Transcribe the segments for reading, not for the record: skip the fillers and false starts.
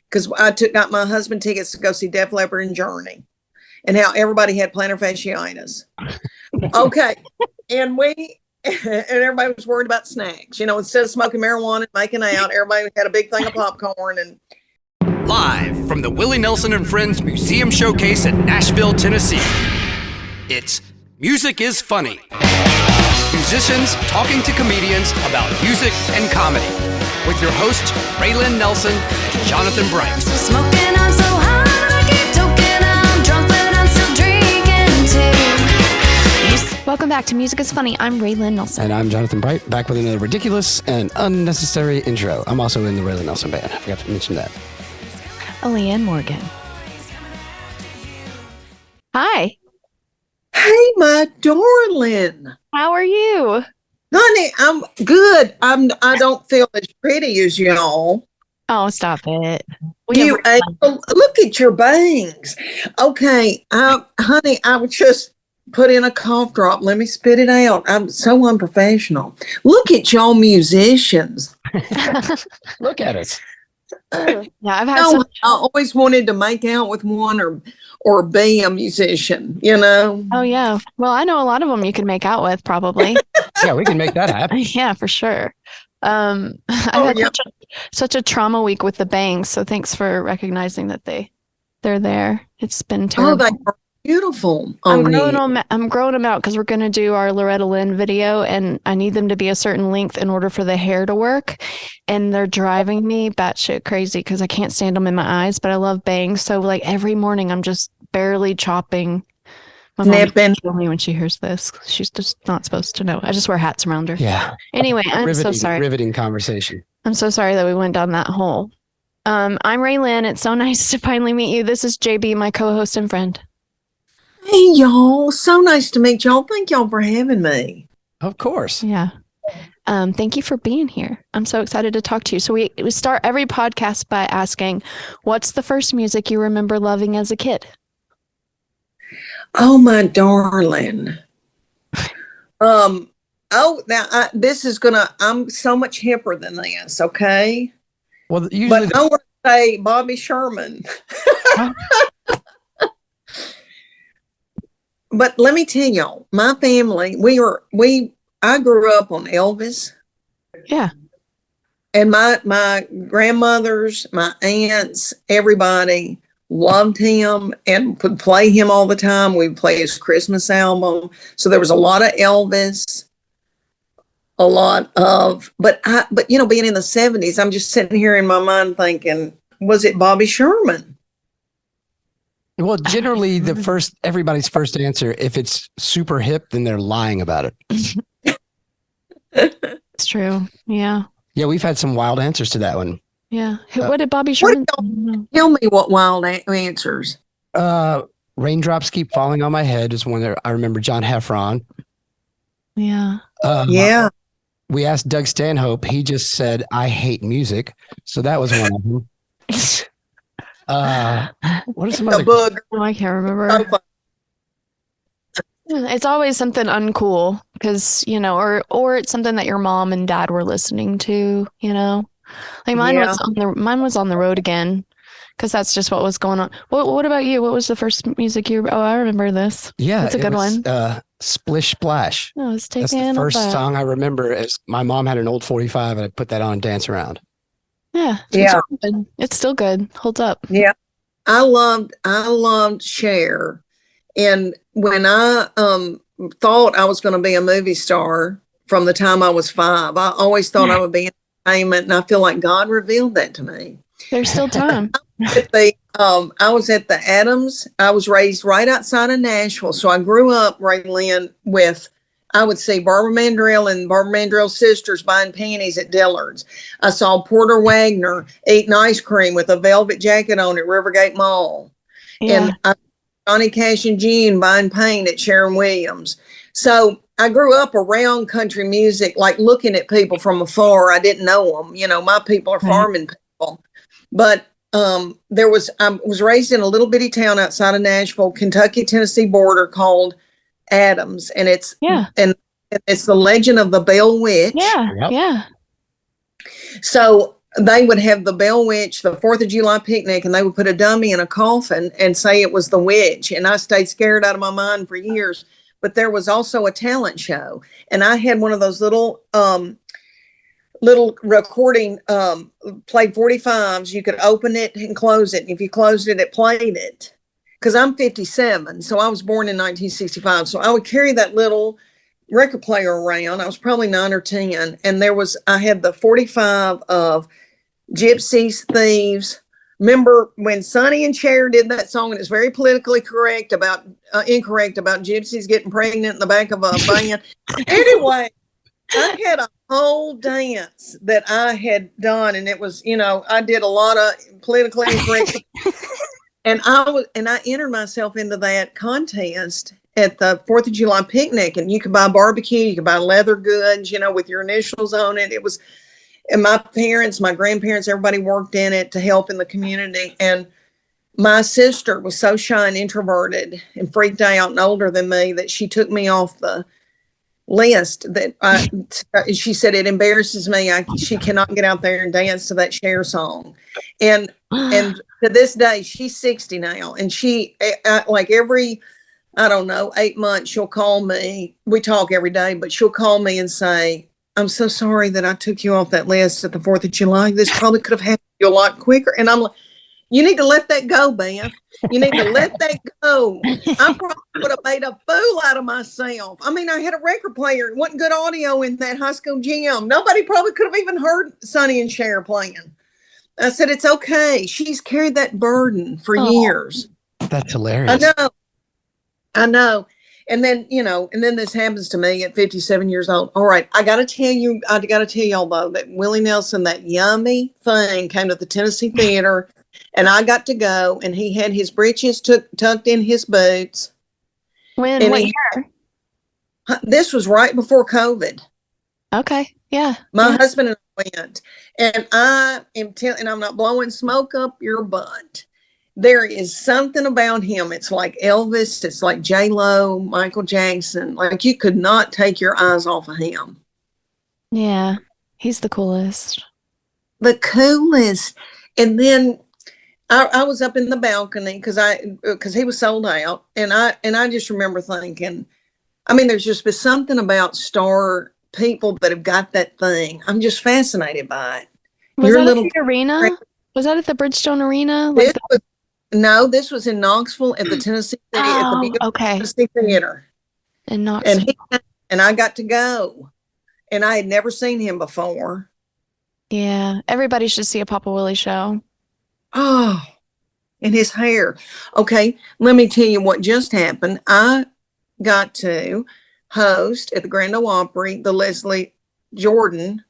because I got my husband tickets to go see Def Leppard and Journey, and how everybody had plantar fasciitis. Okay, and everybody was worried about snacks. Instead of smoking marijuana and making out, everybody had a big thing of popcorn. And live from the Willie Nelson and Friends Museum Showcase in Nashville, Tennessee, it's Music is Funny. Musicians talking to comedians about music and comedy. With your hosts, Raelyn Nelson and Jonathan Bright. I'm still smoking, I'm so high, I keep toking, I'm drunk, but I'm still drinking too. Welcome back to Music is Funny. I'm Raelyn Nelson. And I'm Jonathan Bright, back with another ridiculous and unnecessary intro. I'm also in the Raelyn Nelson band. I forgot to mention that. Leanne Morgan. Hi. hey, my darling. How are you? Honey, I'm good. I don't feel as pretty as y'all. Oh, stop it. Look at your bangs. Okay, honey, I would just put in a cough drop. Let me spit it out. I'm so unprofessional. Look at y'all musicians. Look at us. Yeah, I always wanted to make out with one or be a musician, Oh, yeah. Well, I know a lot of them you can make out with, probably. Yeah, we can make that happen. Yeah, for sure. I've had such a trauma week with the bangs, so thanks for recognizing that they're there. It's been terrible. Oh, they are beautiful. I'm growing them out because we're going to do our Loretta Lynn video, and I need them to be a certain length in order for the hair to work. And they're driving me batshit crazy because I can't stand them in my eyes, but I love bangs. So like every morning I'm just barely chopping. My mom will kill me when she hears this. She's just not supposed to know. I just wear hats around her. Yeah. Anyway, I'm so sorry. Riveting conversation. I'm so sorry that we went down that hole. I'm Raelyn. It's so nice to finally meet you. This is JB, my co-host and friend. Hey, y'all. So nice to meet y'all. Thank y'all for having me. Of course. Yeah. Thank you for being here. I'm so excited to talk to you. So we start every podcast by asking, what's the first music you remember loving as a kid? Oh, my darling. This is I'm so much hipper than this, okay? Well, usually. But I want to say Bobby Sherman. But let me tell y'all, my family, I grew up on Elvis. Yeah. And my grandmothers, my aunts, everybody loved him and would play him all the time. We'd play his Christmas album. So there was a lot of Elvis, but being in the 70s, I'm just sitting here in my mind thinking, was it Bobby Sherman? Well, generally everybody's first answer, if it's super hip, then they're lying about it. It's true. Yeah. Yeah, we've had some wild answers to that one. Yeah. What did Bobby Sherman tell me what wild answers? Raindrops Keep Falling on My Head is one that I remember. John Heffron. Yeah. Yeah. We asked Doug Stanhope. He just said, I hate music. So that was one of them. What are some other? Oh, I can't remember. It's always something uncool because, or it's something that your mom and dad were listening to, like mine was on the road again because that's just what was going on. What about you? What was the first music I remember this. Yeah. It's a good one. Splish Splash. Oh, that's the first song I remember. Is my mom had an old 45 and I put that on and dance around. Yeah. It's still good. Holds up. Yeah. I loved Cher. And when I thought I was going to be a movie star from the time I was 5, I always thought I would be in entertainment, and I feel like God revealed that to me. There's still time. I was at the Adams. I was raised right outside of Nashville. So I grew up, Raelyn, with, I would see Barbara Mandrell and Barbara Mandrell's sisters buying panties at Dillard's. I saw Porter Wagner eating ice cream with a velvet jacket on at Rivergate Mall. Yeah. And Johnny Cash and Jean buying paint at Sharon Williams. So I grew up around country music, like looking at people from afar. I didn't know them. My people are farming people. But I was raised in a little bitty town outside of Nashville, Kentucky-Tennessee border called Adams. And it's the legend of the Bell Witch. Yeah. Yep. Yeah. So they would have the Bell Witch, the 4th of July picnic, and they would put a dummy in a coffin and say it was the witch. And I stayed scared out of my mind for years. But there was also a talent show. And I had one of those little recording, played 45s. You could open it and close it. And if you closed it, it played it. Because I'm 57. So I was born in 1965. So I would carry that little record player around. I was probably 9 or 10. And I had the 45 of Gypsies, Thieves. Remember when Sonny and Cher did that song, and it's very politically incorrect about gypsies getting pregnant in the back of a van. Anyway, I had a whole dance that I had done, and it was, I did a lot of politically incorrect, and I entered myself into that contest at the 4th of July picnic, and you could buy barbecue, you could buy leather goods, with your initials on it. It was. And my parents, my grandparents, everybody worked in it to help in the community. And my sister was so shy and introverted and freaked out and older than me that she took me off the list. She said, it embarrasses me. She cannot get out there and dance to that Cher song. And to this day, she's 60 now. And she, like every, I don't know, 8 months, she'll call me. We talk every day, but she'll call me and say, I'm so sorry that I took you off that list at the 4th of July. This probably could have happened to you a lot quicker. And I'm like, you need to let that go, Beth. You need to let that go. I probably would have made a fool out of myself. I mean, I had a record player. It wasn't good audio in that high school gym. Nobody probably could have even heard Sonny and Cher playing. I said, it's okay. She's carried that burden for years. That's hilarious. I know. And then, this happens to me at 57 years old. All right. I got to tell y'all though, that Willie Nelson, that yummy thing came to the Tennessee Theater, and I got to go, and he had his breeches tucked in his boots. What year? This was right before COVID. Okay. Yeah. My husband and I went, and I'm not blowing smoke up your butt. There is something about him. It's like Elvis. It's like J-Lo, Michael Jackson. Like you could not take your eyes off of him. Yeah, he's the coolest. The coolest. And then I was up in the balcony because he was sold out, and I just remember thinking, I mean, there's just been something about star people that have got that thing. I'm just fascinated by it. Was that at the arena? Was that at the Bridgestone Arena? No, this was in Knoxville at the Tennessee Tennessee Theater. In Knoxville. And I got to go. And I had never seen him before. Yeah. Everybody should see a Papa Willie show. Oh, and his hair. Okay, let me tell you what just happened. I got to host at the Grand Ole Opry the Leslie Jordan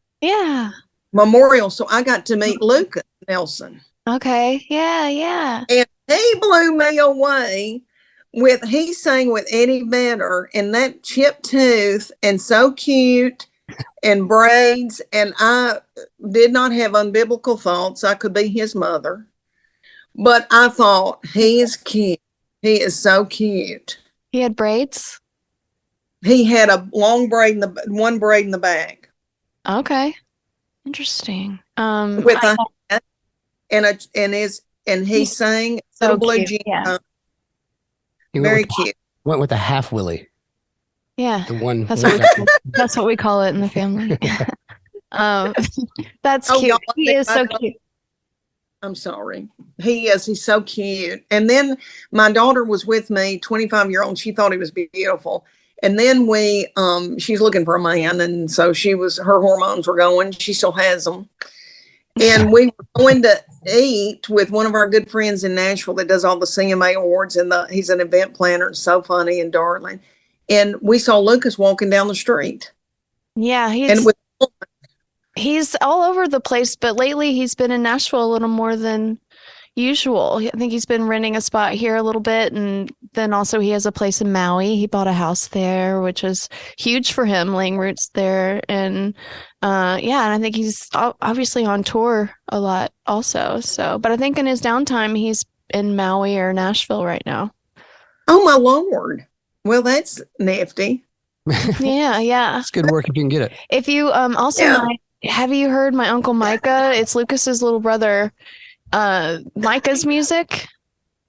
Memorial. So I got to meet Luca Nelson. Okay. Yeah. And he blew me away he sang with Eddie Vedder and that chipped tooth and so cute and braids. And I did not have unbiblical thoughts. I could be his mother. But I thought, he is cute. He is so cute. He had braids? He had a long braid one braid in the back. Okay. Interesting. With a hat and he sang so blue cute. jeans. Very cute. Went with a half Willie. Yeah. The one. That's what we call it in the family. That's cute. He is so cute. I'm sorry. He is. He's so cute. And then my daughter was with me, 25-year-old. She thought he was beautiful. And then she's looking for a man. And so her hormones were going. She still has them. And we were going to eat with one of our good friends in Nashville that does all the CMA awards. And he's an event planner and so funny and darling. And we saw Lucas walking down the street. Yeah. He's all over the place, but lately he's been in Nashville a little more than usual. I think he's been renting a spot here a little bit, and then also he has a place in Maui. He bought a house there, which is huge for him, laying roots there. And and I think he's obviously on tour a lot also. So, but I think in his downtime, he's in Maui or Nashville right now. Oh my Lord. Well, that's nifty. Yeah. It's good work if you can get it. If you also Have you heard my Uncle Micah? It's Lucas's little brother. Micah's music.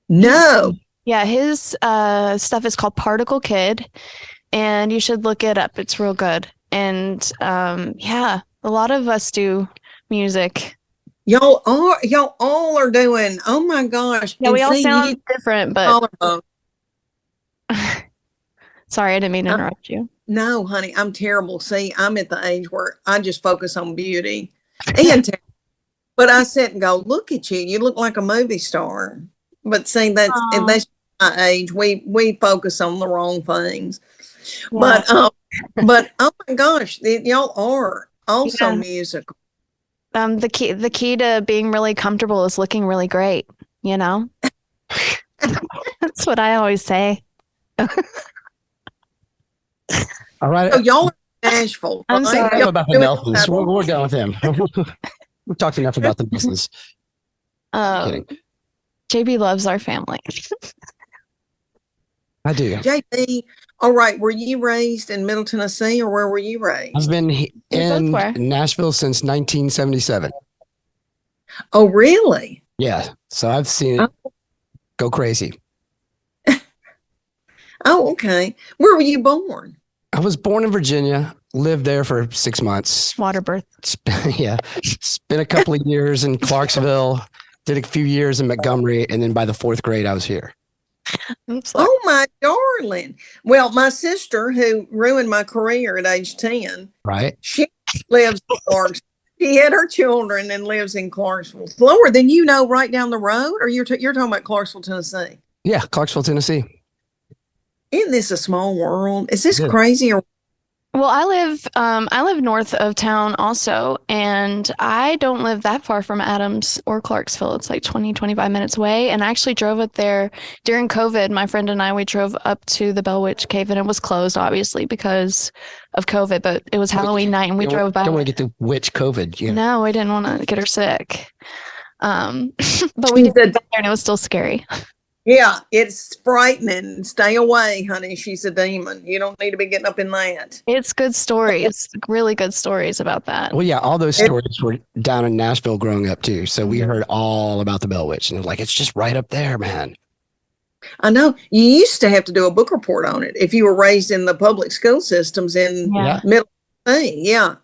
No. Yeah, his stuff is called Particle Kid, and you should look it up. It's real good. And yeah, a lot of us do music. Y'all all are doing. Oh my gosh. Yeah, And we all see, sound you different, but collarbone. sorry, I didn't mean to interrupt you. No, honey, I'm terrible. See, I'm at the age where I just focus on beauty and but I sit and go, look at you. You look like a movie star. But see, that's my age. We focus on the wrong things. Yeah. But oh my gosh, y'all are also Yeah. musical. The key to being really comfortable is looking really great, you know? That's what I always say. All right. So y'all are in Nashville. I'm right? sorry. Enough about the Y'all Nelsons. We're done with him. We've talked enough about the business. Kidding. JB loves our family. I do. JP, all right. Were you raised in Middle Tennessee, or where were you raised? I've been in were. Nashville since 1977. Oh, really? Yeah. So I've seen it go crazy. Oh, okay. Where were you born? I was born in Virginia, lived there for 6 months. Water birth. Yeah. Spent a couple of years in Clarksville, did a few years in Montgomery, and then by the 4th grade, I was here. Oops, sorry. Oh, my darling. Well, my sister, who ruined my career at age 10, Right. she lives in Clarksville. She had her children and lives in Clarksville. Lower than right down the road? Or you're talking about Clarksville, Tennessee? Yeah. Clarksville, Tennessee. Isn't this a small world? Is this Yeah. crazy? Or Well, I live north of town also, and I don't live that far from Adams or Clarksville. It's like 20, 25 minutes away. And I actually drove up there during COVID. My friend and I, we drove up to the Bell Witch Cave, and it was closed, obviously, because of COVID, but it was Halloween night and we drove by. Don't want to get the witch COVID. Yeah. No, we didn't want to get her sick. But we did get there and it was still scary. yeah, it's frightening. Stay away, honey. She's a demon. You don't need to be getting up in that. It's good stories, really good stories about that. Well, yeah, all those stories were down in Nashville growing up too. So we heard all about the Bell Witch, and it was like, it's just right up there, man. I know. You used to have to do a book report on it if you were raised in the public school systems in Yeah. Middle Tennessee. Yeah.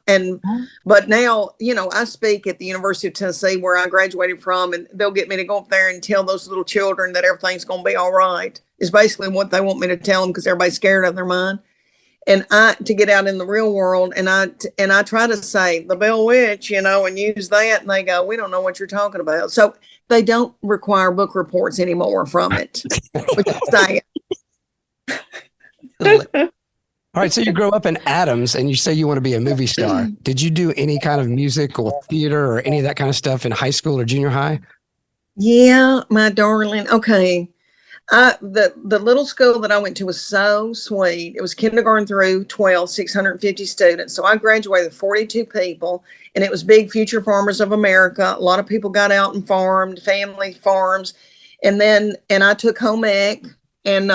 But now, I speak at the University of Tennessee where I graduated from, and they'll get me to go up there and tell those little children that everything's going to be all right, is basically what they want me to tell them, because everybody's scared of their mind. And to get out in the real world, and I try to say the Bell Witch, and use that, and they go, we don't know what you're talking about. So they don't require book reports anymore from it. Which is sad. All right, so you grow up in Adams, and you say you want to be a movie star. Did you do any kind of music or theater or any of that kind of stuff in high school or junior high? Yeah, my darling. Okay. The little school that I went to was so sweet. It was kindergarten through 12, 650 students. So I graduated with 42 people, and it was big Future Farmers of America. A lot of people got out and farmed, family farms. And I took home ec, and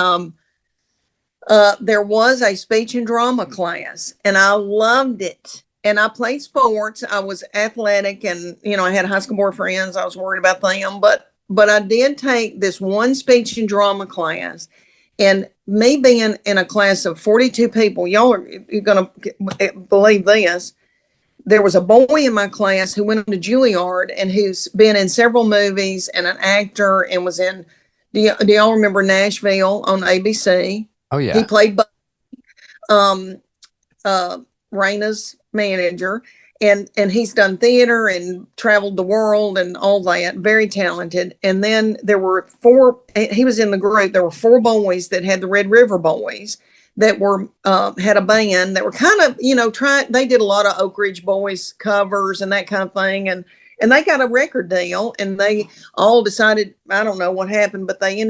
there was a speech and drama class, and I loved it. And I played sports. I was athletic, and, I had high school boyfriends. I was worried about them, but I did take this one speech and drama class, and me being in a class of 42 people, you're going to believe this. There was a boy in my class who went to Juilliard and who's been in several movies and an actor, and was in, do y'all remember Nashville on ABC? Oh, yeah. He played Raina's manager. And he's done theater and traveled the world and all that. Very talented. And then there were he was in the group. There were 4 boys that had the Red River Boys that were, had a band that were kind of, they did a lot of Oak Ridge Boys covers and that kind of thing. And they got a record deal, and they all decided, I don't know what happened, but they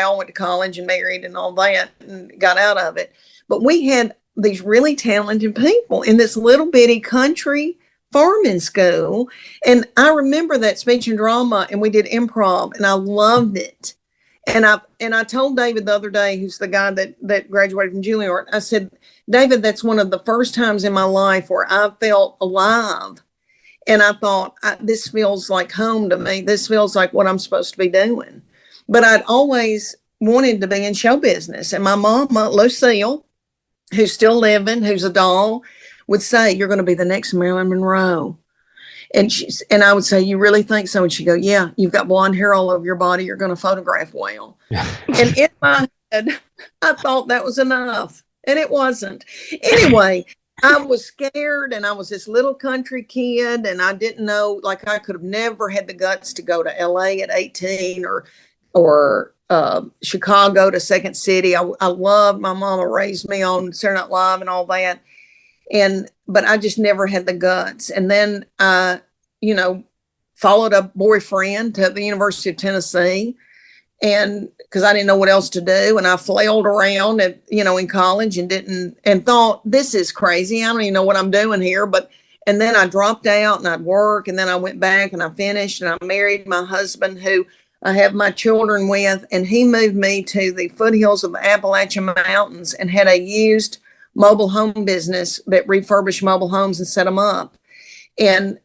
all went to college and married and all that and got out of it. But we had these really talented people in this little bitty country farming school. And I remember that speech and drama, and we did improv, and I loved it. And I told David the other day, who's the guy that graduated from Juilliard, I said, David, that's one of the first times in my life where I felt alive. And I thought, this feels like home to me. This feels like what I'm supposed to be doing. But I'd always wanted to be in show business. And my mama, Lucille, who's still living, who's a doll, would say, you're going to be the next Marilyn Monroe. And I would say, you really think so? And she'd go, yeah, you've got blonde hair all over your body. You're going to photograph well. And in my head, I thought that was enough. And it wasn't. Anyway, I was scared, and I was this little country kid, and I didn't know, like, I could have never had the guts to go to LA at 18 or Chicago to Second City. I loved, my mama raised me on Saturday Night Live and all that. But I just never had the guts. And then I, followed a boyfriend to the University of Tennessee, and because I didn't know what else to do. And I flailed around in college and thought, this is crazy. I don't even know what I'm doing here. And then I dropped out and I'd work, and then I went back and I finished, and I married my husband, who I have my children with, and he moved me to the foothills of the Appalachian Mountains and had a used mobile home business that refurbished mobile homes and set them up. And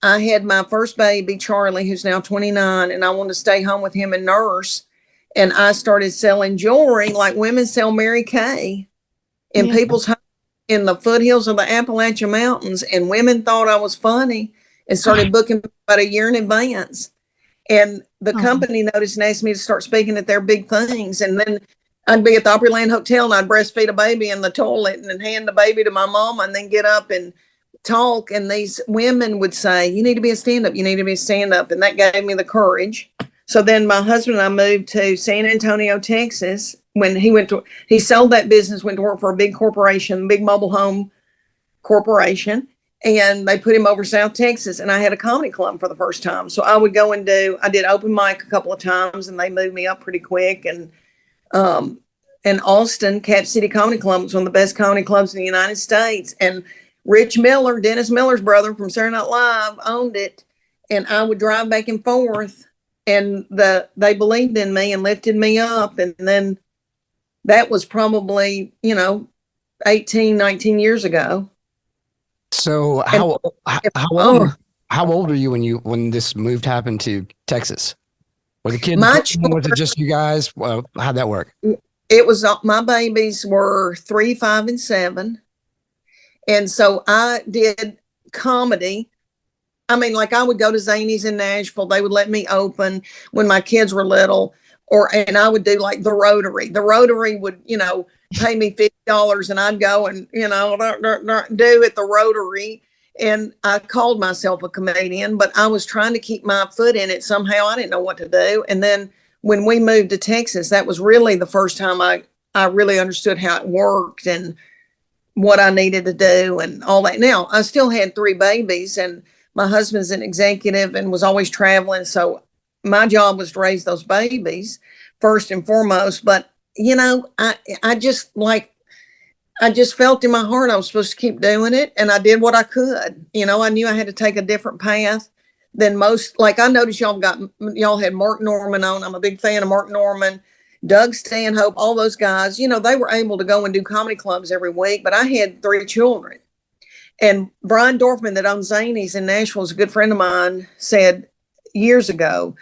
I had my first baby, Charlie, who's now 29, and I wanted to stay home with him and nurse. And I started selling jewelry like women sell Mary Kay in people's homes in the foothills of the Appalachian Mountains. And women thought I was funny and started booking about a year in advance. And the company noticed and asked me to start speaking at their big things. And then I'd be at the Opryland Hotel, and I'd breastfeed a baby in the toilet and then hand the baby to my mama and then get up and talk. And these women would say, you need to be a stand-up. You need to be a stand-up. And that gave me the courage. So then my husband and I moved to San Antonio, Texas. When he sold that business, went to work for a big corporation, big mobile home corporation. And they put him over South Texas, and I had a comedy club for the first time. So I would go I did open mic a couple of times, and they moved me up pretty quick. And Austin, Cap City Comedy Club was one of the best comedy clubs in the United States. And Rich Miller, Dennis Miller's brother from Saturday Night Live, owned it. And I would drive back and forth, and they believed in me and lifted me up. And then that was probably, 18, 19 years ago. So how old are you when this move happened to Texas? Were the kids, was it just you guys? Well, how'd that work? It was, my babies were 3, 5, and 7. And so I did comedy. I mean, like, I would go to Zanies in Nashville. They would let me open when my kids were little, and I would do like the Rotary. The Rotary would, pay me $50, and I'd go and, do at the Rotary. And I called myself a comedian, but I was trying to keep my foot in it somehow. I didn't know what to do. And then when we moved to Texas, that was really the first time I really understood how it worked and what I needed to do and all that. Now, I still had 3 babies, and my husband's an executive and was always traveling. So my job was to raise those babies first and foremost. But, I just felt in my heart I was supposed to keep doing it, and I did what I could. I knew I had to take a different path than most. Like, I noticed y'all had Mark Norman on. I'm a big fan of Mark Norman, Doug Stanhope, all those guys. They were able to go and do comedy clubs every week, but I had 3 children. And Brian Dorfman, that owns Zanies in Nashville, is a good friend of mine, said years ago,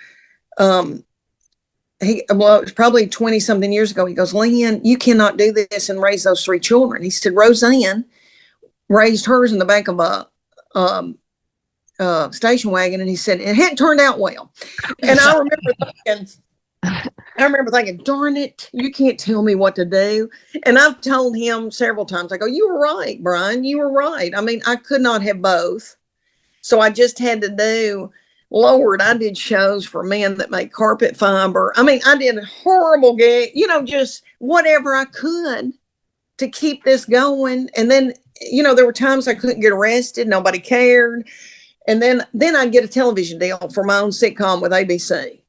it was probably 20 something years ago. He goes, Leanne, you cannot do this and raise those 3 children. He said, Roseanne raised hers in the back of a station wagon. And he said, it hadn't turned out well. And I remember thinking, darn it, you can't tell me what to do. And I've told him several times, I go, you were right, Brian, you were right. I mean, I could not have both. So I just had to do, Lord, I did shows for men that make carpet fiber. I mean, I did horrible gigs, just whatever I could to keep this going. And then, there were times I couldn't get arrested. Nobody cared. And then I'd get a television deal for my own sitcom with ABC.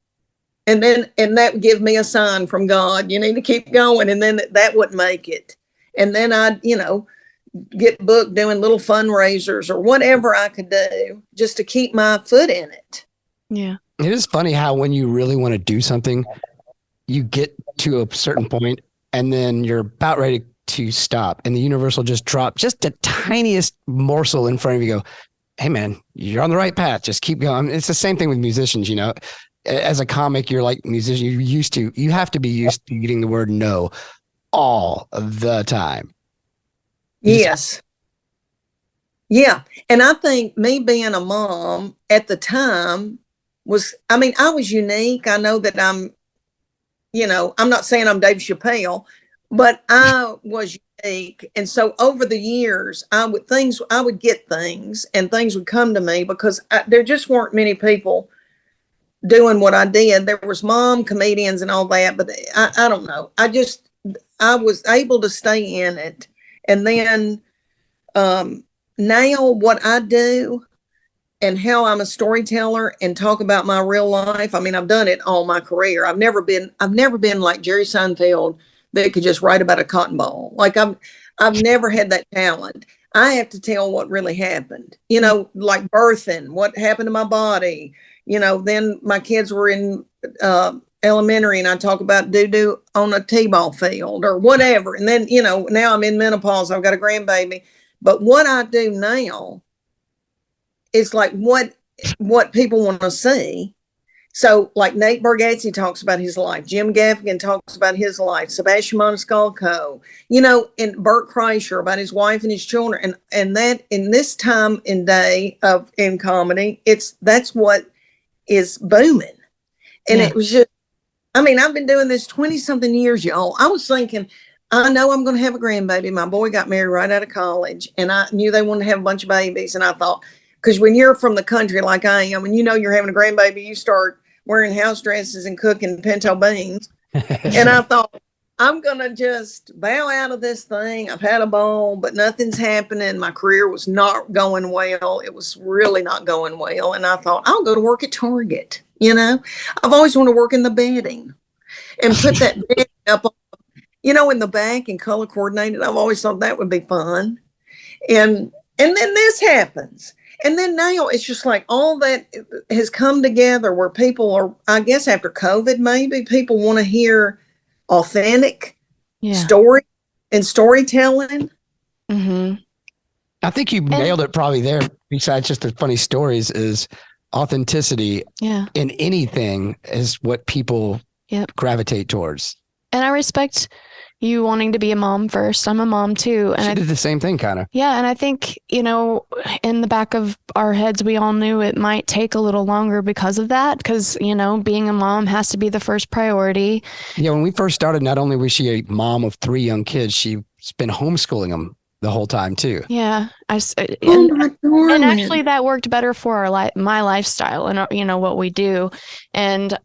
And that would give me a sign from God, you need to keep going. And then that wouldn't make it. And then I'd, get booked doing little fundraisers or whatever I could do just to keep my foot in it. Yeah. It is funny how when you really want to do something, you get to a certain point and then you're about ready to stop, and the universe will just drop just the tiniest morsel in front of you. Go, hey man, you're on the right path. Just keep going. It's the same thing with musicians, you know. As a comic, you're like musician. You have to be used to getting the word no all the time. Yes. Yeah. And I think me being a mom at the time I was unique. I know that I'm not saying I'm Dave Chappelle, but I was unique. And so over the years, I would get things and things would come to me because there just weren't many people doing what I did. There was mom comedians and all that, but I don't know. I was able to stay in it. And then now what I do and how I'm a storyteller and talk about my real life. I mean, I've done it all my career. I've never been like Jerry Seinfeld that could just write about a cotton ball. Like I've never had that talent. I have to tell what really happened, like birthing, what happened to my body. Then my kids were in elementary and I talk about doo-doo on a t-ball field or whatever. And then, now I'm in menopause. I've got a grandbaby. But what I do now is like what people want to see. So like Nate Bargatze talks about his life. Jim Gaffigan talks about his life. Sebastian Maniscalco, and Bert Kreischer about his wife and his children. And that in this time and day in comedy, that's what is booming. And It was just, I've been doing this 20 something years, y'all. I was thinking, I know I'm going to have a grandbaby. My boy got married right out of college and I knew they wanted to have a bunch of babies. And I thought, because when you're from the country like I am, and you're having a grandbaby, you start wearing house dresses and cooking pinto beans. And I thought, I'm going to just bow out of this thing. I've had a ball, but nothing's happening. My career was not going well. It was really not going well. And I thought, I'll go to work at Target. I've always wanted to work in the bedding and put that bed up, in the back and color coordinated. I've always thought that would be fun. And then this happens. And then now it's just like all that has come together where people are, I guess after COVID, maybe people want to hear authentic story and storytelling. Mm-hmm. I think you nailed it probably there. Besides just the funny stories, is authenticity in anything is what people gravitate towards. And I respect you wanting to be a mom first. I'm a mom too. And she did the same thing, kind of. Yeah. And I think, in the back of our heads, we all knew it might take a little longer because of that. Because, being a mom has to be the first priority. Yeah. When we first started, not only was she a mom of 3 young kids, she's been homeschooling them the whole time too. Yeah. And actually that worked better for my lifestyle and, what we do. And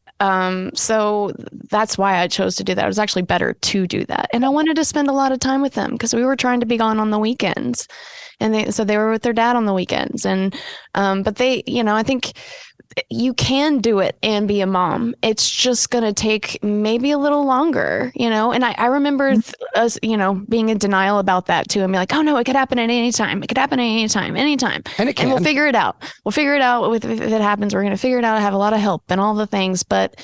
so that's why I chose to do that. It was actually better to do that. And I wanted to spend a lot of time with them because we were trying to be gone on the weekends. And so they were with their dad on the weekends. And, but they, I think you can do it and be a mom. It's just going to take maybe a little longer, and I remember us, being in denial about that too. And be like, oh no, it could happen at any time. It could happen at anytime. And we'll figure it out. If it happens, we're going to figure it out. I have a lot of help and all the things. But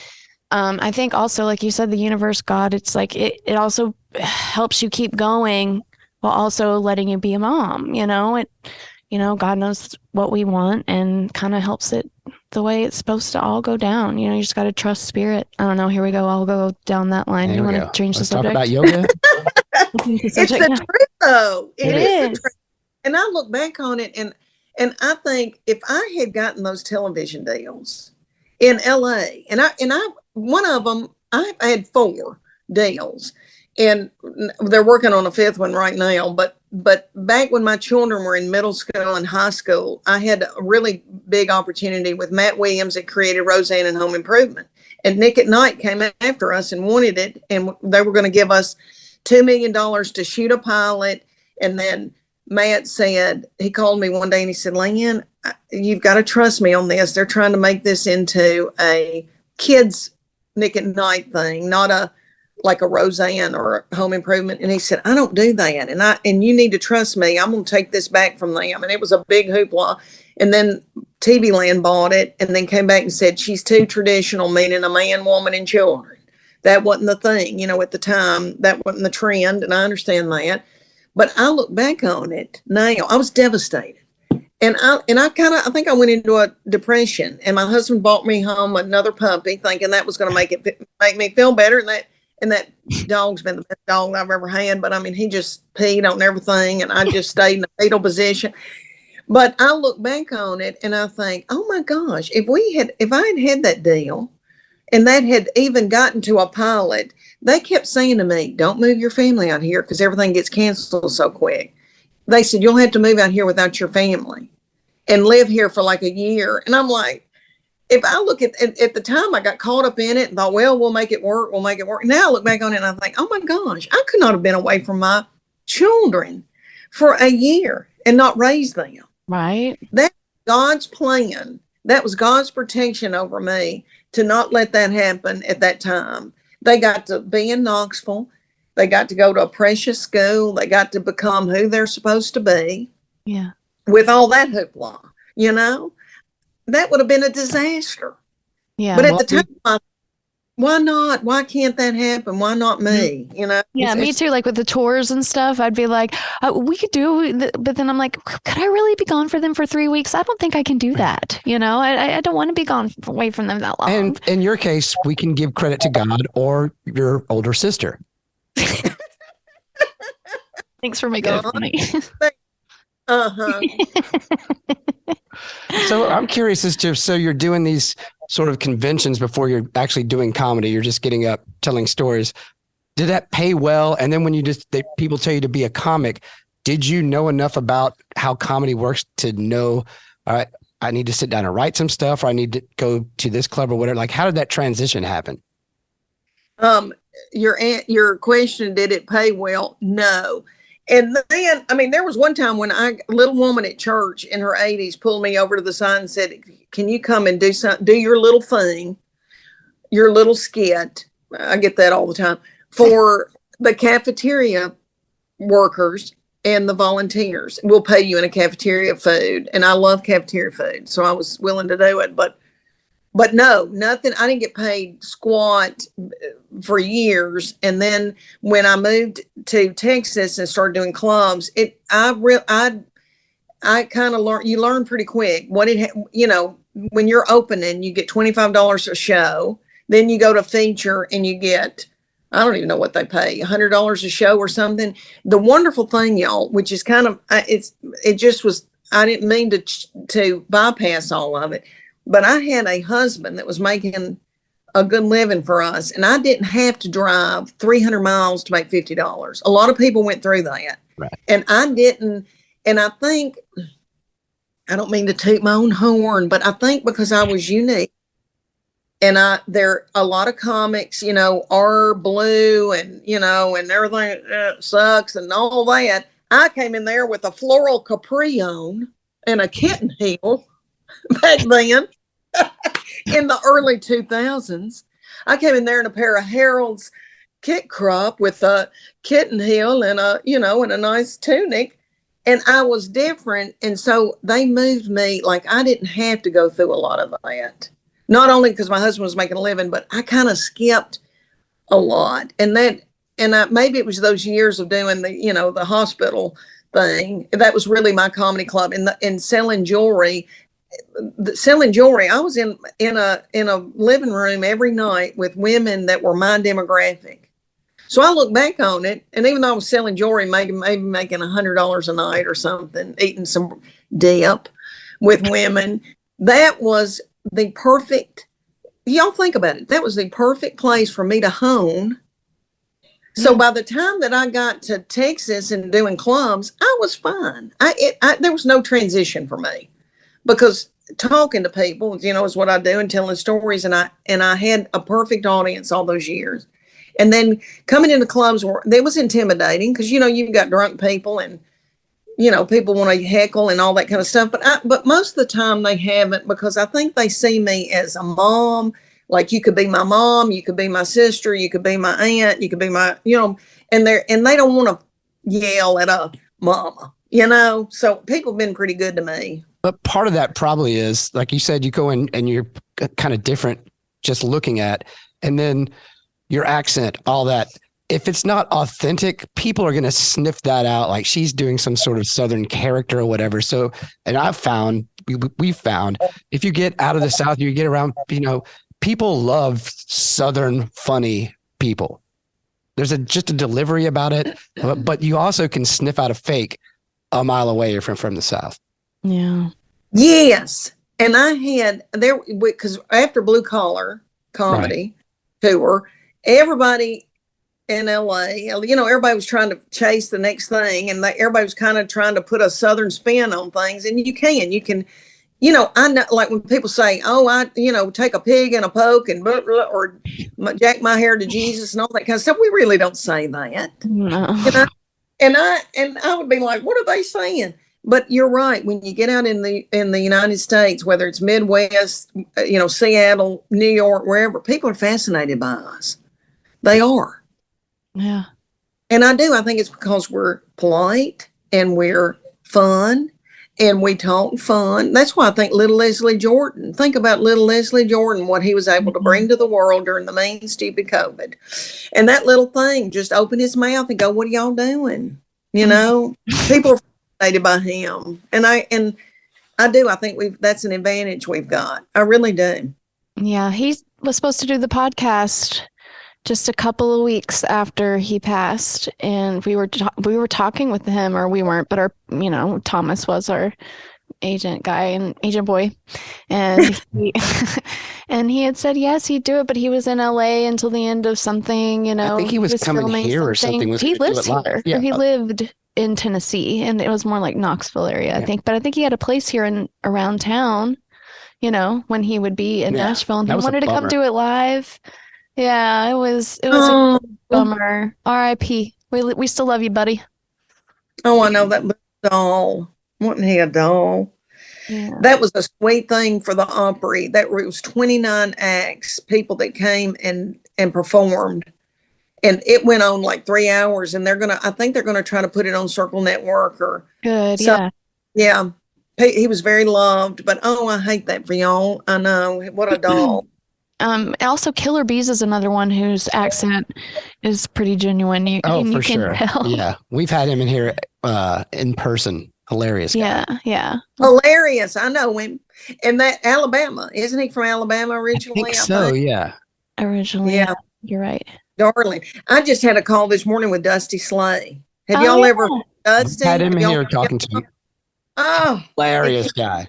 I think also, like you said, the universe, God, it's like, it also helps you keep going while also letting you be a mom, God knows what we want and kind of helps it the way it's supposed to all go down. You just got to trust spirit. I don't know. Here we go. I'll go down that line. You want to change the subject? Talk about yoga. It's the truth, though. It is the truth. And I look back on it, and I think if I had gotten those television deals in LA, and I one of them, I had 4 deals, and they're working on a 5th one right now. But back when my children were in middle school and high school, I had a really big opportunity with Matt Williams that created Roseanne and Home Improvement. And Nick at Night came after us and wanted it. And they were going to give us $2 million to shoot a pilot. And then Matt said, he called me one day and he said, Leanne, you've got to trust me on this. They're trying to make this into a kids Nick at Night thing, not like a Roseanne or a Home Improvement. And he said, I don't do that. And you need to trust me. I'm going to take this back from them. And it was a big hoopla. And then TV Land bought it and then came back and said, she's too traditional, meaning a man, woman, and children. That wasn't the thing, at the time. That wasn't the trend, and I understand that. But I look back on it now. I was devastated. And I think I went into a depression, and my husband bought me home another puppy, thinking that was going to make me feel better. And that dog's been the best dog I've ever had. But I mean, he just peed on everything, and I just stayed in a fetal position. But I look back on it and I think, oh my gosh, if I had had that deal, and that had even gotten to a pilot, they kept saying to me, don't move your family out here because everything gets canceled so quick. They said, you'll have to move out here without your family and live here for like a year. And I'm like, if I look at the time, I got caught up in it and thought, well, we'll make it work. Now I look back on it and I think, oh my gosh, I could not have been away from my children for a year and not raise them. Right. That's God's plan. That was God's protection over me to not let that happen at that time. They got to be in Knoxville. They got to go to a precious school. They got to become who they're supposed to be. Yeah. With all that hoopla, that would have been a disaster. Yeah. But at the time, why not? Why can't that happen? Why not me? Yeah, me too. Like with the tours and stuff, I'd be like, we could do, but then I'm like, could I really be gone for them for 3 weeks? I don't think I can do that. I don't want to be gone away from them that long. And in your case, we can give credit to God or your older sister. Thanks for making it funny. So I'm curious as to, so you're doing these sort of conventions before you're actually doing comedy. You're just getting up, telling stories. Did that pay well? And then when people tell you to be a comic, did you know enough about how comedy works to know, all right, I need to sit down and write some stuff, or I need to go to this club or whatever? Like, how did that transition happen? Your question, did it pay well? No. And then, I mean, there was one time when a little woman at church in her 80s pulled me over to the side and said, can you come and do your little thing, your little skit? I get that all the time, for the cafeteria workers and the volunteers. We'll pay you in a cafeteria food. And I love cafeteria food, so I was willing to do it. But no, nothing. I didn't get paid squat for years. And then when I moved to Texas and started doing clubs, I kind of learned. You learn pretty quick when you're opening, you get $25 a show. Then you go to feature and you get, I don't even know what they pay, $100 a show or something. The wonderful thing, y'all, which is kind of, it just was, I didn't mean to bypass all of it. But I had a husband that was making a good living for us, and I didn't have to drive 300 miles to make $50. A lot of people went through that. Right. And I didn't. And I think, I don't mean to toot my own horn, but I think because I was unique, and there a lot of comics, are blue and, and everything sucks and all that. I came in there with a floral capri on and a kitten heel. Back then, in the early 2000s, I came in there in a pair of Harold's kit crop with a kitten heel and a nice tunic, and I was different. And so they moved me, like I didn't have to go through a lot of that. Not only because my husband was making a living, but I kind of skipped a lot. And maybe it was those years of doing the hospital thing. That was really my comedy club, and selling jewelry. I was in a living room every night with women that were my demographic. So I look back on it, and even though I was selling jewelry, maybe making $100 a night or something, eating some dip with women, that was the perfect. Y'all think about it. That was the perfect place for me to hone. So by the time that I got to Texas and doing clubs, I was fine. There was no transition for me. Because talking to people, is what I do, and telling stories. And I had a perfect audience all those years. And then coming into clubs that was intimidating because, you've got drunk people and, people want to heckle and all that kind of stuff. But most of the time they haven't, because I think they see me as a mom. Like, you could be my mom, you could be my sister, you could be my aunt, you could be my, and they don't want to yell at a mama, So people have been pretty good to me. But part of that probably is, like you said, you go in and you're kind of different just looking at, and then your accent, all that. If it's not authentic, people are going to sniff that out. Like she's doing some sort of Southern character or whatever. So, and we've found if you get out of the South, you get around, people love Southern funny people. There's just a delivery about it, but you also can sniff out a fake a mile away from the South. Yeah. Yes. And I had there because after Blue Collar Comedy Tour, everybody in LA, everybody was trying to chase the next thing, and everybody was kind of trying to put a Southern spin on things. And you can, I know, like when people say, "Oh, I, take a pig and a poke and blah, blah, or jack my hair to Jesus" and all that kind of stuff. We really don't say that, No. And I would be like, "What are they saying?" But you're right. When you get out in the United States, whether it's Midwest, Seattle, New York, wherever, people are fascinated by us. They are. Yeah. And I think it's because we're polite and we're fun and we talk fun. That's why I think think about little Leslie Jordan, what he was able to bring to the world during the mean, stupid COVID. And that little thing, just open his mouth and go, "What are y'all doing?" People are fascinated by him. And I think that's an advantage we've got. I really do. Yeah. He was supposed to do the podcast just a couple of weeks after he passed, and we were talking with him, or we weren't, but our Thomas was our agent guy and agent boy, and he and he had said yes, he'd do it, but he was in LA until the end of something. I think he was coming here or something. He lives here. Yeah. He lived in Tennessee, and it was more like Knoxville area, I think. But I think he had a place here around town. When he would be in Nashville, and he wanted to come do it live. Yeah, it was a bummer. R.I.P. We still love you, buddy. Oh, I know that doll. Wasn't he a doll? Yeah. That was a sweet thing for the Opry. That was 29 acts, people that came and performed, and it went on like 3 hours. And I think they're gonna try to put it on Circle Network or good. Yeah. He was very loved, but I hate that for y'all. I know, what a doll. Also, Killer Bees is another one whose accent is pretty genuine. You for can sure. tell. Yeah, we've had him in here in person. Hilarious guy. Yeah. Hilarious. I know him. And that Alabama, isn't he from Alabama originally? I think so. Yeah. Originally. Yeah. You're right. Darling. I just had a call this morning with Dusty Slay. Have y'all ever Dusty? Had him in here talking to him. Oh, hilarious guy.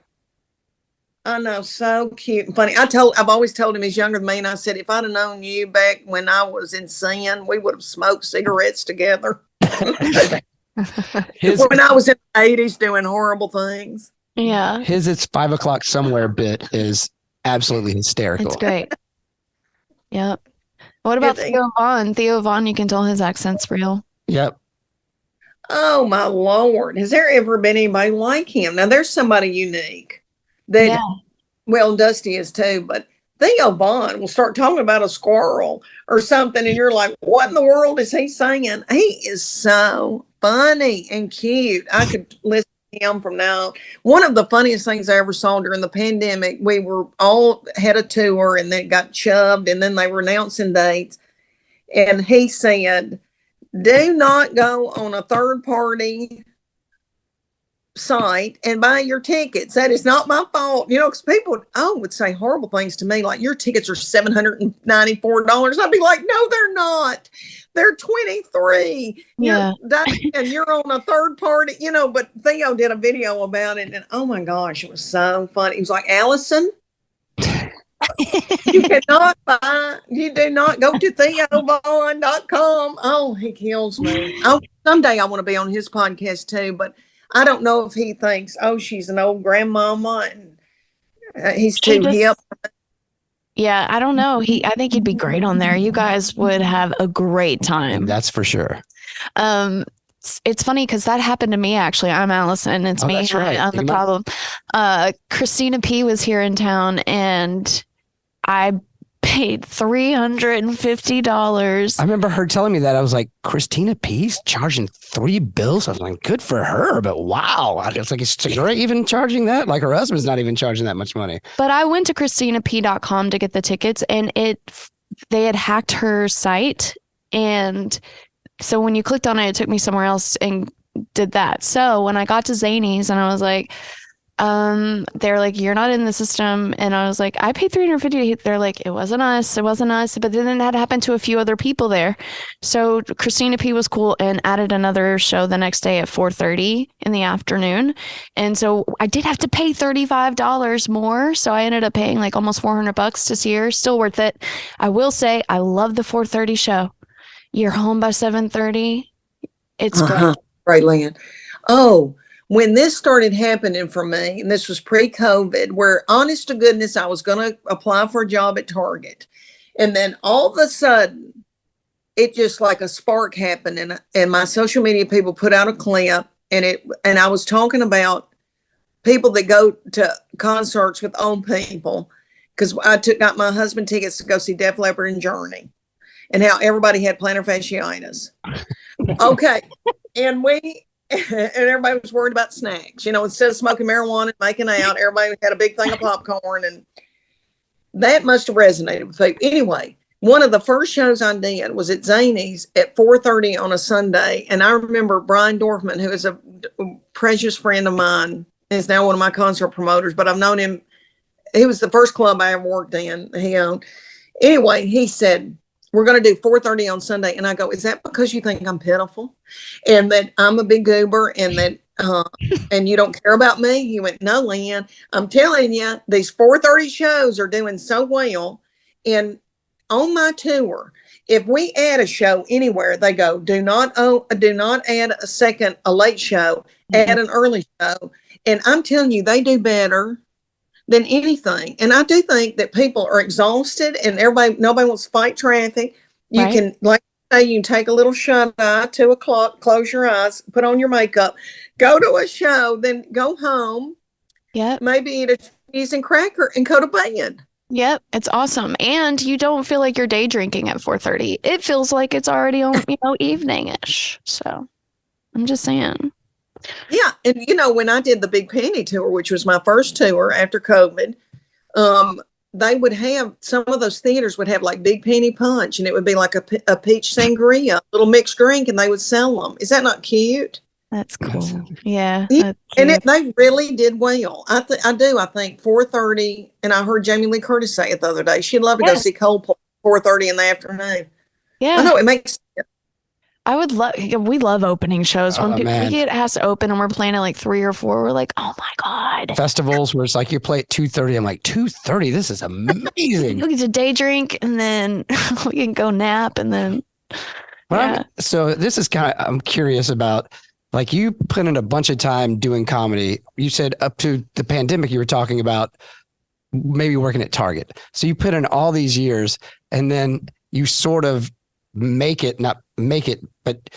I know, so cute and funny. I've always told him he's younger than me, and I said, if I'd have known you back when I was in sin, we would have smoked cigarettes together. When I was in the 80s doing horrible things. Yeah. His "It's 5 o'clock somewhere" bit is absolutely hysterical. It's great. Yep. What about Theo Vaughn? Theo Vaughn, you can tell his accent's real. Yep. Oh, my Lord. Has there ever been anybody like him? Now, there's somebody unique. Well, Dusty is too, but Theo Vaughn will start talking about a squirrel or something, and you're like, what in the world is he saying? He is so funny and cute. I could listen to him from now on. One of the funniest things I ever saw during the pandemic, we were all had a tour and then got shoved, and then they were announcing dates, and he said, "Do not go on a third party site and buy your tickets. That is not my fault." Because people would say horrible things to me, like, "Your tickets are $794. I'd be like, "No, they're not. They're $23. Yeah. And you're on a third party, But Theo did a video about it, and oh my gosh, it was so funny. He was like, "Allison, you do not go to TheoVaughn.com. Oh, he kills me. Someday I want to be on his podcast too, but I don't know if he thinks, she's an old grandmama and he's too hip. Yeah, I don't know. I think he'd be great on there. You guys would have a great time. That's for sure. It's funny because that happened to me, actually. I'm Allison. It's me. That's right. I'm the problem. Christina P was here in town, and I paid $350. I remember her telling me that. I was like, Christina P's charging $3 I was like, good for her, but wow. I was like, is Segura even charging that? Like, her husband's not even charging that much money. But I went to ChristinaP.com to get the tickets, and they had hacked her site. And so when you clicked on it, it took me somewhere else and did that. So when I got to Zany's and I was like, they're like, you're not in the system. And I was like, I paid $350. They're like, it wasn't us. But then that happened to a few other people there. So Christina P was cool and added another show the next day at 4:30 in the afternoon. And so I did have to pay $35 more. So I ended up paying like almost $400 to see her. Still worth it. I will say, I love the 4:30 show. You're home by 7:30. It's great. Raelyn. Oh, when this started happening for me, and this was pre-COVID, where honest to goodness, I was going to apply for a job at Target. And then all of a sudden, it just like a spark happened. And my social media people put out a clip and I was talking about people that go to concerts with old people. Because I got my husband tickets to go see Def Leppard and Journey, and how everybody had plantar fasciitis. Okay. And everybody was worried about snacks. Instead of smoking marijuana and making out, everybody had a big thing of popcorn, and that must have resonated with people. Anyway, one of the first shows I did was at Zany's at 4:30 on a Sunday. And I remember Brian Dorfman, who is a precious friend of mine, is now one of my concert promoters, but I've known him. He was the first club I ever worked in. He owned. Anyway, he said, we're going to do 4:30 on Sunday. And I go, is that because you think I'm pitiful and that I'm a big goober and that, and you don't care about me? He went, no, Leanne, I'm telling you, these 4:30 shows are doing so well. And on my tour, if we add a show anywhere, they go, do not add a late show, add an early show. And I'm telling you, they do better than anything. And I do think that people are exhausted and nobody wants to fight traffic. You can, like I say, you can take a little shut eye, 2:00, close your eyes, put on your makeup, go to a show, then go home. Yep. Maybe eat a cheese and cracker and go to bed. Yep. It's awesome. And you don't feel like you're day drinking at 4:30. It feels like it's already on, evening-ish. So I'm just saying. Yeah. And, when I did the Big Penny tour, which was my first tour after COVID, they would have, some of those theaters would have like Big Penny Punch, and it would be like a peach sangria, little mixed drink, and they would sell them. Is that not cute? That's cool. Yeah. And they really did well. I think 4:30, and I heard Jamie Lee Curtis say it the other day. She'd love to go see Coldplay 4:30 in the afternoon. Yeah. I know it makes sense. We love opening shows. When we Man. get asked to open and we're playing at like 3 or 4, we're like, oh my God. Festivals where it's like you play at 2:30. I'm like, 2:30? This is amazing. We get to day drink and then we can go nap and then. So this is I'm curious about, like, you put in a bunch of time doing comedy. You said up to the pandemic, you were talking about maybe working at Target. So you put in all these years and then you sort of not make it, but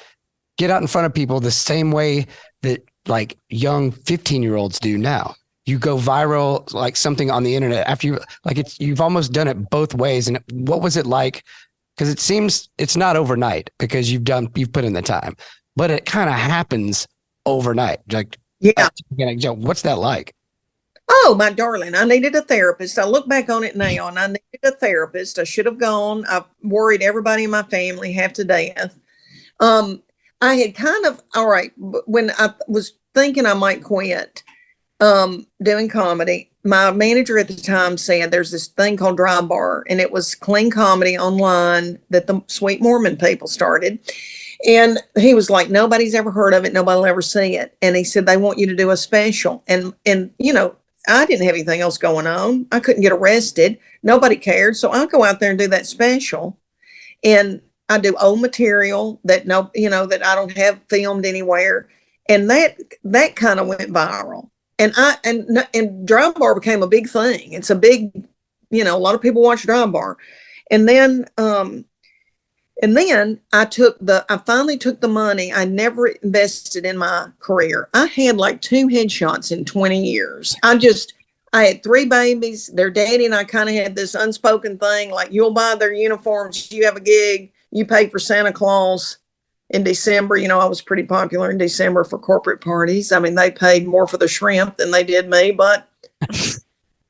get out in front of people the same way that like young 15-year-olds do now. You go viral, like something on the internet after you've almost done it both ways. And what was it like? Because it seems it's not overnight because you've put in the time, but it kind of happens overnight. Like, yeah. What's that like? Oh, my darling, I needed a therapist. I look back on it now and I needed a therapist. I should have gone. I worried everybody in my family half to death. I had when I was thinking I might quit doing comedy, my manager at the time said there's this thing called Dry Bar, and it was clean comedy online that the Sweet Mormon people started. And he was like, nobody's ever heard of it. Nobody will ever see it. And he said, they want you to do a special. And I didn't have anything else going on. I couldn't get arrested. Nobody cared. So I'll go out there and do that special. And I do old material that that I don't have filmed anywhere. And that kind of went viral. And Dry Bar became a big thing. It's a big, a lot of people watch Dry Bar. And then I finally took the money I never invested in my career. I had like 2 headshots in 20 years. I had 3 babies. Their daddy and I kind of had this unspoken thing, like, you'll buy their uniforms. You have a gig. You pay for Santa Claus in December. I was pretty popular in December for corporate parties. I mean, they paid more for the shrimp than they did me,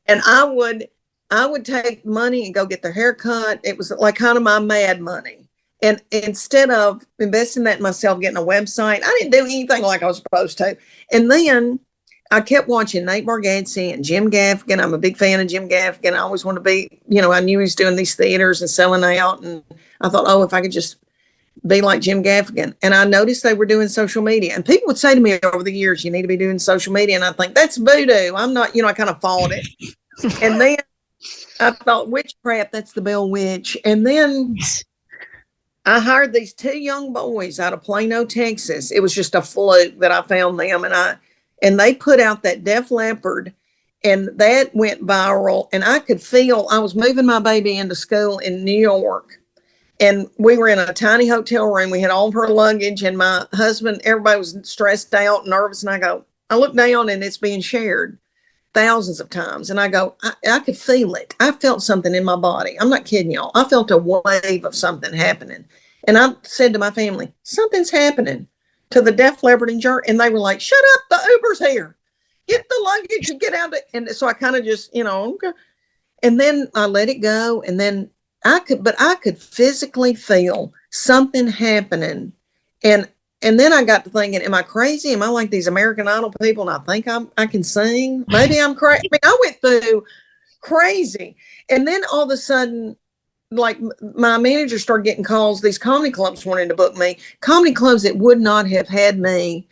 and I would I would take money and go get their hair cut. It was like kind of my mad money. And instead of investing that in myself, getting a website, I didn't do anything like I was supposed to. And then I kept watching Nate Bargatze and Jim Gaffigan. I'm a big fan of Jim Gaffigan. I always want to be, I knew he was doing these theaters and selling out. And I thought, oh, if I could just be like Jim Gaffigan. And I noticed they were doing social media. And people would say to me over the years, you need to be doing social media. And I think that's voodoo. I'm not, I kind of fought it. And then I thought, witchcraft, that's the Bell Witch. And then I hired these 2 young boys out of Plano, Texas. It was just a fluke that I found them. And they put out that Def Leppard, and that went viral. And I could feel, I was moving my baby into school in New York. And we were in a tiny hotel room. We had all of her luggage, and my husband, everybody was stressed out, nervous. And I look down and it's being shared thousands of times. And I go, I could feel it. I felt something in my body. I'm not kidding y'all. I felt a wave of something happening. And I said to my family, something's happening to the Def Leppard and Jerk. And they were like, shut up, the Uber's here. Get the luggage and get out of it. And so I kind of just, okay. And then I let it go. And then I could physically feel something happening. And then I got to thinking, am I crazy? Am I like these American Idol people? And I think I can sing. Maybe I'm crazy. I mean, I went through crazy. And then all of a sudden, like my manager started getting calls. These comedy clubs wanted to book me. Comedy clubs that would not have had me,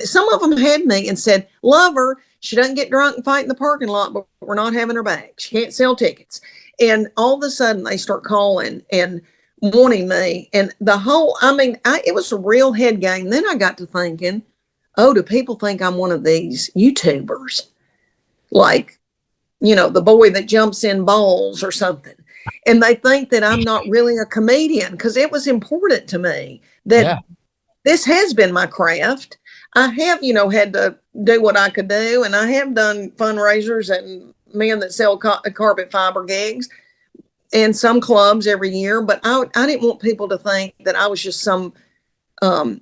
some of them had me and said, love her. She doesn't get drunk and fight in the parking lot, but we're not having her back. She can't sell tickets. And all of a sudden they start calling and wanting me. And it was a real head game. Then I got to thinking, oh, do people think I'm one of these YouTubers? Like, the boy that jumps in bowls or something. And they think that I'm not really a comedian, because it was important to me that this has been my craft. I have, had to do what I could do. And I have done fundraisers and men that sell carpet fiber gigs and some clubs every year. But I didn't want people to think that I was just some thing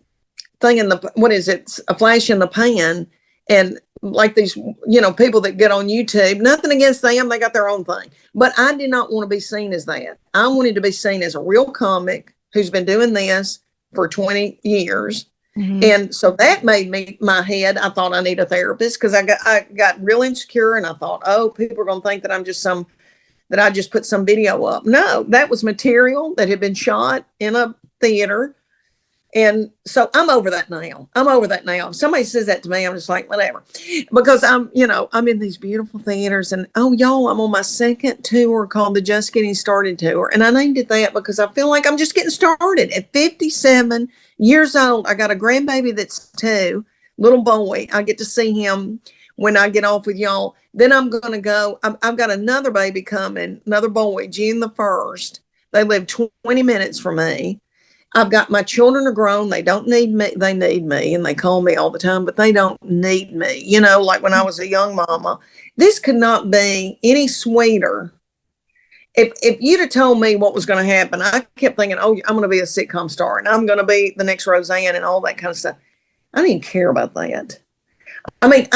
in a flash in the pan. And like these, people that get on YouTube, nothing against them. They got their own thing. But I did not want to be seen as that. I wanted to be seen as a real comic who's been doing this for 20 years. Mm-hmm. And so that made my head, I thought I need a therapist, because I got real insecure, and I thought, oh, people are going to think that I'm just that I just put some video up. No, that was material that had been shot in a theater. And so I'm over that now. If somebody says that to me, I'm just like, whatever, because I'm in these beautiful theaters, and y'all, I'm on my second tour called the Just Getting Started Tour. And I named it that because I feel like I'm just getting started at 57 years old. I got a grandbaby that's 2, little boy. I get to see him when I get off with y'all. Then I'm going to go. I've got another baby coming, another boy, June the 1st. They live 20 minutes from me. I've got, my children are grown. They don't need me. They need me, and they call me all the time, but they don't need me. Like when I was a young mama, this could not be any sweeter. If you'd have told me what was going to happen, I kept thinking, oh, I'm going to be a sitcom star, and I'm going to be the next Roseanne and all that kind of stuff. I didn't care about that. I mean,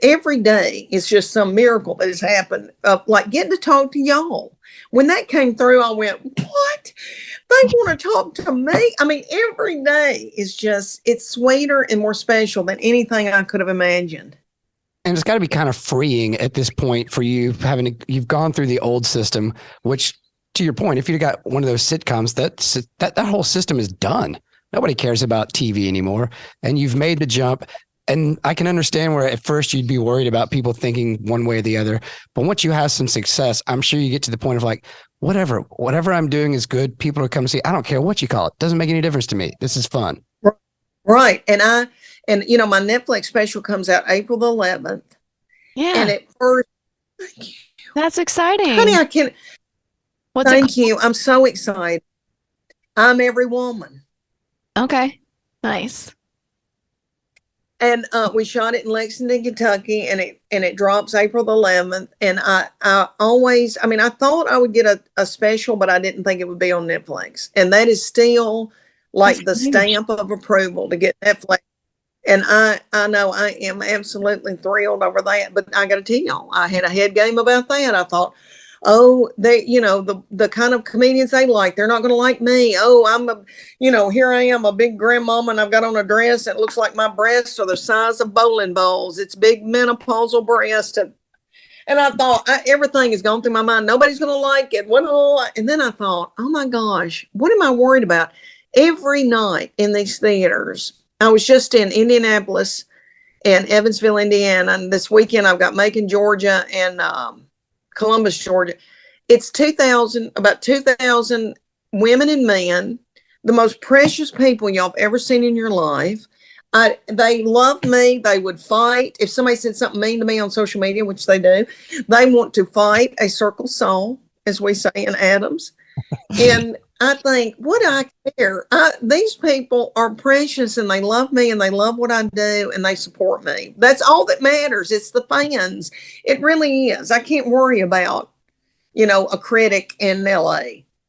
every day it's just some miracle that has happened. Like getting to talk to y'all. When that came through, I went, what? They want to talk to me? I mean, every day is it's sweeter and more special than anything I could have imagined. And it's got to be kind of freeing at this point for you, you've gone through the old system, which, to your point, if you got one of those sitcoms, that whole system is done. Nobody cares about TV anymore. And you've made the jump. And I can understand where at first you'd be worried about people thinking one way or the other. But once you have some success, I'm sure you get to the point of like, whatever I'm doing is good. People are coming to see. I don't care what you call it. Doesn't make any difference to me. This is fun. Right. And my Netflix special comes out April the 11th. Yeah. And at first, thank you. That's exciting. Honey, I can't. Thank you. I'm so excited. I'm Every Woman. Okay. Nice. And we shot it in Lexington, Kentucky, and it drops April the 11th. And I thought I would get a special, but I didn't think it would be on Netflix. And that is still like the stamp of approval to get Netflix. And I know I am absolutely thrilled over that. But I got to tell y'all, I had a head game about that. I thought, oh, they, the kind of comedians they like, they're not going to like me. Oh, here I am, a big grandmama, and I've got on a dress that looks like my breasts are the size of bowling balls. It's big menopausal breast. And I thought, everything has gone through my mind. Nobody's going to like it. And then I thought, oh my gosh, what am I worried about? Every night in these theaters, I was just in Indianapolis and Evansville, Indiana. And this weekend I've got Macon, Georgia, and Columbus, Georgia. It's about 2,000 women and men, the most precious people y'all have ever seen in your life. They love me. They would fight. If somebody said something mean to me on social media, which they do, they want to fight a circle soul, as we say in Adams. And I think, what do I care? These people are precious and they love me and they love what I do and they support me. That's all that matters. It's the fans. It really is. I can't worry about, a critic in LA.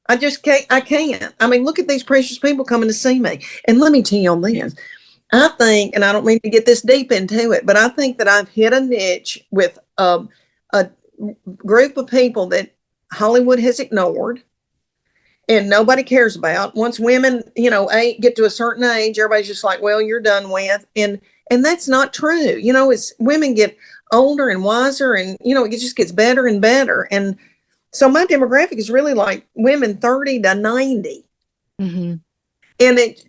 I just can't. I can't. I mean, look at these precious people coming to see me. And let me tell you on this. I think, and I don't mean to get this deep into it, but I think that I've hit a niche with a group of people that Hollywood has ignored and nobody cares about. Once women, get to a certain age, everybody's just like, well, you're done with. And that's not true. It's women get older and wiser and, it just gets better and better. And so my demographic is really like women 30 to 90. Mm-hmm. And it's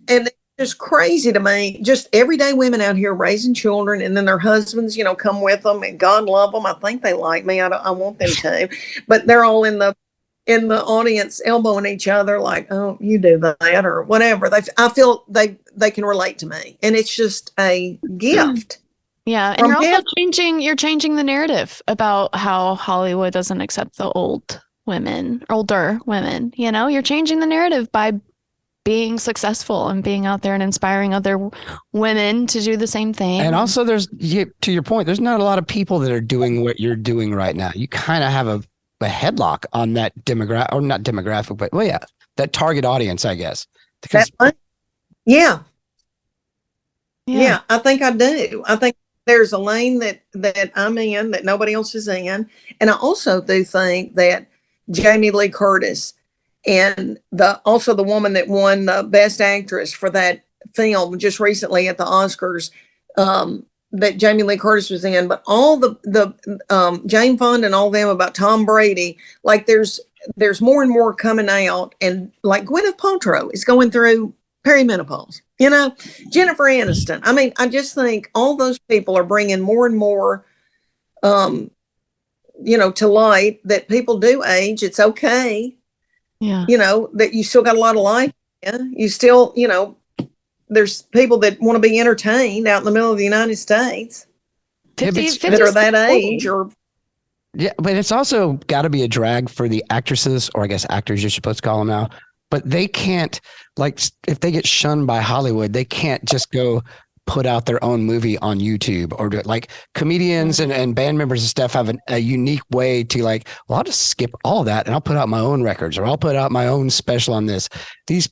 just crazy to me, just everyday women out here raising children, and then their husbands, come with them, and God love them. I think they like me. I want them to, but they're all in the audience elbowing each other like, oh, you do that or whatever. I feel they can relate to me, and it's just a gift. Yeah, and you're changing the narrative about how Hollywood doesn't accept the older women. You're changing the narrative by being successful and being out there and inspiring other women to do the same thing. And also to your point, there's not a lot of people that are doing what you're doing right now. You kind of have a headlock on that demographic, or not demographic, but that target audience, I guess. Yeah, I think I do. I think there's a lane that I'm in that nobody else is in. And I also do think that Jamie Lee Curtis and also the woman that won the Best Actress for that film just recently at the Oscars, that Jamie Lee Curtis was in, but all the Jane Fonda and all them about Tom Brady, like there's more and more coming out, and like Gwyneth Paltrow is going through perimenopause, Jennifer Aniston. I mean, I just think all those people are bringing more and more, to light that people do age. It's okay. Yeah. That you still got a lot of life. Yeah. You still, there's people that want to be entertained out in the middle of the United States 50 that are that age or. Yeah, but it's also got to be a drag for the actresses, or I guess actors you're supposed to call them now. But they can't, like, if they get shunned by Hollywood, they can't just go put out their own movie on YouTube or do it. Like comedians and band members and stuff have a unique way to like, well, I'll just skip all that and I'll put out my own records, or I'll put out my own special on this. These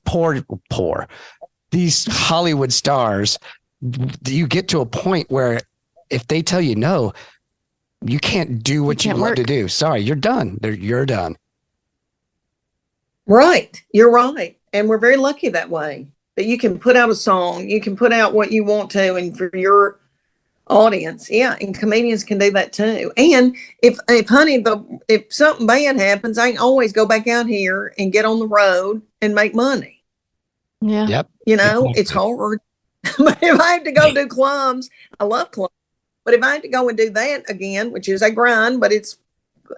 these Hollywood stars, you get to a point where if they tell you no, you can't do what you want to do. Sorry, you're done. You're done. Right. You're right. And we're very lucky that way. That you can put out a song, you can put out what you want to, and for your audience, and comedians can do that too. And if something bad happens, I can always go back out here and get on the road and make money. Yeah. Yep. It's hard, but if I have to go do clubs, I love clubs. But if I had to go and do that again, which is a grind, but it's,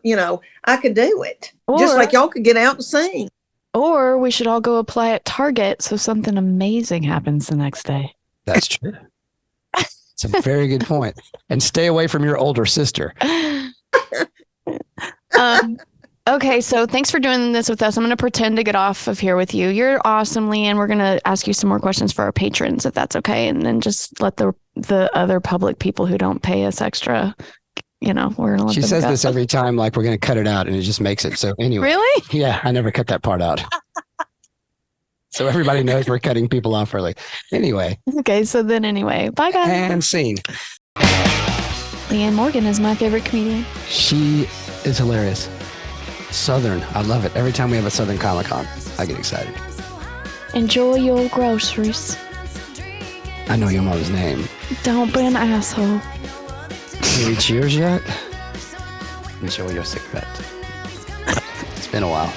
I could do it, just like y'all could get out and sing. Or we should all go apply at Target so something amazing happens the next day. That's true. It's a very good point. And stay away from your older sister. Okay, so thanks for doing this with us. I'm going to pretend to get off of here with you. You're awesome, Leanne. We're going to ask you some more questions for our patrons, if that's okay. And then just let the other public people who don't pay us extra, we're going to let She them says go. this every time, like we're going to cut it out, and it just makes it. So anyway. Really? Yeah, I never cut that part out. So everybody knows we're cutting people off early. Anyway. Okay, so then anyway, bye guys. And scene. Leanne Morgan is my favorite comedian. She is hilarious. Southern. I love it. Every time we have a Southern Comic-Con, I get excited. Enjoy your groceries. I know your mom's name. Don't be an asshole. Can we cheers yet? Enjoy your cigarette. It's been a while.